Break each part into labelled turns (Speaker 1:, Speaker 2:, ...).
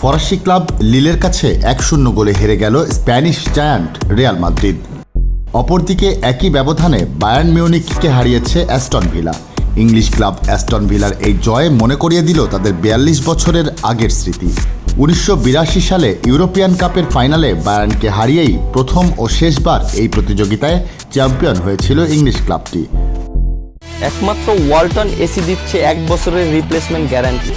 Speaker 1: ফরাসি ক্লাব লিলের কাছে 1-0 গোলে হেরে গেল স্প্যানিশ জায়ান্ট রিয়াল মাদ্রিদ। অপরদিকে একই ব্যবধানে বায়ার্ন মিউনিখকে হারিয়েছে Aston Villa. English club Aston ভিলার এই জয় মনে করিয়ে দিল তাদের 42 বছরের আগের স্মৃতি। 1982 সালে ইউরোপিয়ান কাপের ফাইনালে বায়ার্নকে হারিয়েই প্রথম ও শেষবার এই প্রতিযোগিতায় চ্যাম্পিয়ন হয়েছিল ইংলিশ ক্লাবটি।
Speaker 2: একমাত্র ওয়ালটন এসি দিচ্ছে 1 বছরের রিপ্লেসমেন্ট গ্যারান্টি।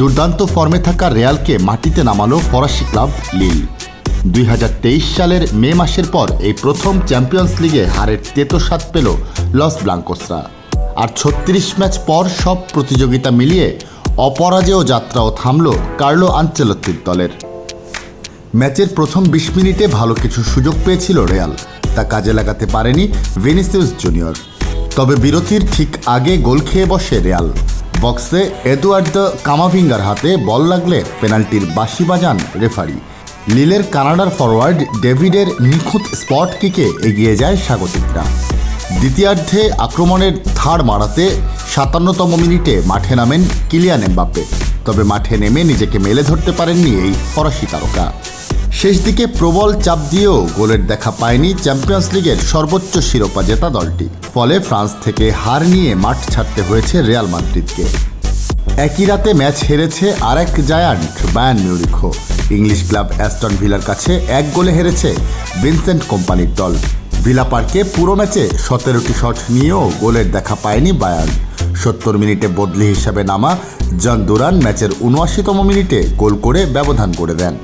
Speaker 1: দুর্দান্ত ফর্মে থাকা রিয়ালকে মাটিতে নামালো ফরাসি ক্লাব লিল। 2023 সালের মে মাসের পর এই প্রথম চ্যাম্পিয়ন্স লিগে হারের তেতো স্বাদ পেল লস ব্লাঙ্কোসরা। আর 36 ম্যাচ পর সব প্রতিযোগিতা মিলিয়ে অপরাজেয় যাত্রাও থামল কার্লো আনচেলত্তির দলের। ম্যাচের প্রথম 20 মিনিটে ভালো কিছু সুযোগ পেয়েছিল রিয়াল, তা কাজে লাগাতে পারেনি ভিনিসিয়াস জুনিয়র। তবে বিরতির ঠিক আগে গোল খেয়ে বসে রিয়াল। বক্সে এদুয়ার্দো কামাভিঙ্গার হাতে বল লাগলে পেনাল্টির বাঁশি বাজান রেফারি। লিলের কানাডার ফরওয়ার্ড ডেভিডের নিখুঁত স্পট কিকে এগিয়ে যায় স্বাগতিকরা। দ্বিতীয়ার্ধে আক্রমণের ধার মারাতে 57তম মিনিটে মাঠে নামেন কিলিয়ান এমবাপ্পে। তবে মাঠে নেমে নিজেকে মেলে ধরতে পারেননি এই ফরাসি তারকা। শেষ দিকে প্রবল চাপ দিয়েও গোলের দেখা পায়নি চ্যাম্পিয়ন্স লিগের সর্বোচ্চ শিরোপা জেতা দলটি। ফলে ফ্রান্স থেকে হার নিয়ে মাঠ ছাড়তে হয়েছে রিয়াল মাদ্রিদকে। একই রাতে ম্যাচ হেরেছে আরেক জায়ান্ট বায়ার্ন মিউনিখও। ইংলিশ ক্লাব অ্যাস্টন ভিলার কাছে 1 গোলে হেরেছে ভিনসেন্ট কম্পানির দল। ভিলা পার্কে পুরো ম্যাচে 17টি শট নিয়েও গোলের দেখা পায়নি বায়ার্ন। 70 মিনিটে বদলি হিসাবে নামা জন দুরান ম্যাচের 79তম মিনিটে গোল করে ব্যবধান করে দেন।